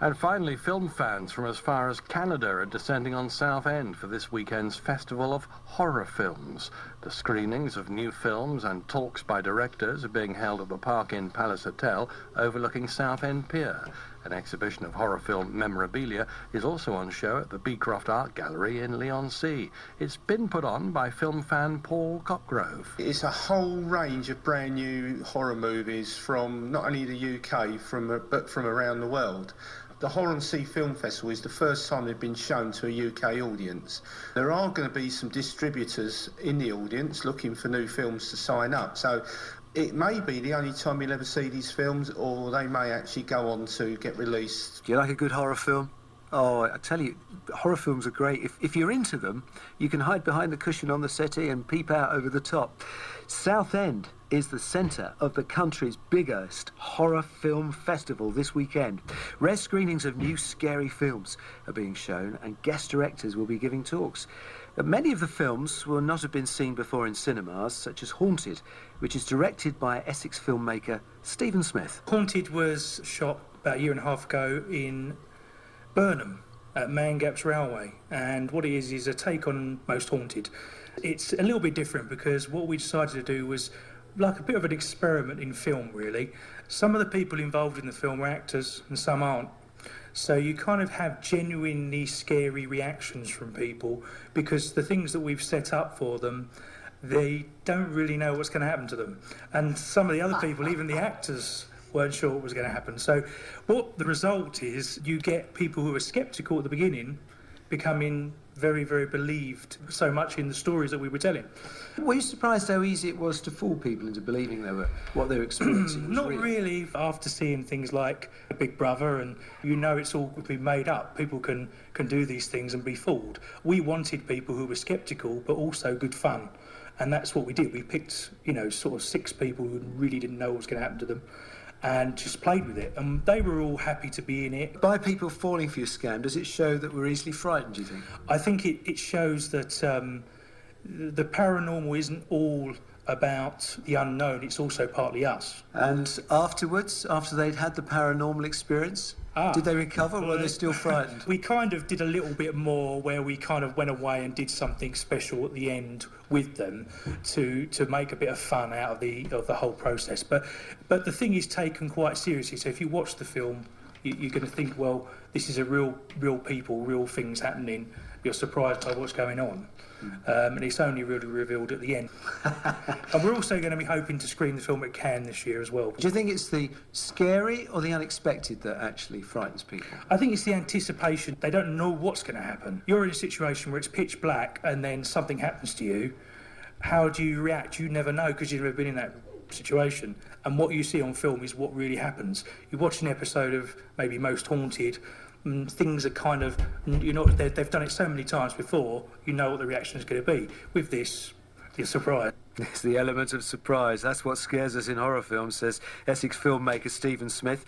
And finally, film fans from as far as Canada are descending on Southend for this weekend's Festival of Horror Films. The screenings of new films and talks by directors are being held at the Park Inn Palace Hotel overlooking Southend Pier. An exhibition of horror film memorabilia is also on show at the Beecroft Art Gallery in Leigh-on-Sea. It's been put on by film fan Paul Copgrove. It's a whole range of brand new horror movies from not only the UK but from around the world. The Horror and Sea Film Festival is the first time they've been shown to a UK audience. There are going to be some distributors in the audience looking for new films to sign up. So it may be the only time you'll ever see these films, or they may actually go on to get released. Do you like a good horror film? Oh, I tell you, horror films are great. If you're into them, you can hide behind the cushion on the settee and peep out over the top. Southend is the centre of the country's biggest horror film festival this weekend. Rare screenings of new scary films are being shown and guest directors will be giving talks. Many of the films will not have been seen before in cinemas, such as Haunted, which is directed by Essex filmmaker Stephen Smith. Haunted was shot about a year and a half ago in Burnham at Mangaps Railway, and what it is a take on Most Haunted. It's a little bit different because what we decided to do was like a bit of an experiment in film, really. Some of the people involved in the film are actors and some aren't. So you kind of have genuinely scary reactions from people because the things that we've set up for them, they don't really know what's going to happen to them. And some of the other people, even the actors, weren't sure what was going to happen. So what the result is, you get people who are sceptical at the beginning becoming very, very believed so much in the stories that we were telling. Were you surprised how easy it was to fool people into believing what they were experiencing was Not real? really. After seeing things like Big Brother, and you know it's all been made up, people can do these things and be fooled. We wanted people who were sceptical but also good fun, and that's what we did. We picked, sort of 6 people who really didn't know what was going to happen to them, and just played with it, and they were all happy to be in it. By people falling for your scam, does it show that we're easily frightened, do you think? I think it shows that the paranormal isn't all about the unknown, it's also partly us. And afterwards, after they'd had the paranormal experience, did they recover or were they still frightened? We kind of did a little bit more where we kind of went away and did something special at the end with them to make a bit of fun out of the whole process. But the thing is taken quite seriously. So if you watch the film, you're going to think, well, this is a real people, real things happening. You're surprised by what's going on. And it's only really revealed at the end. And we're also going to be hoping to screen the film at Cannes this year as well. Do you think it's the scary or the unexpected that actually frightens people? I think it's the anticipation. They don't know what's going to happen. You're in a situation where it's pitch black and then something happens to you. How do you react? You never know because you've never been in that situation. And what you see on film is what really happens. You watch an episode of maybe Most Haunted, things are kind of, they've done it so many times before, you know what the reaction is going to be. With this, you're surprised. It's the element of surprise. That's what scares us in horror films, says Essex filmmaker Stephen Smith.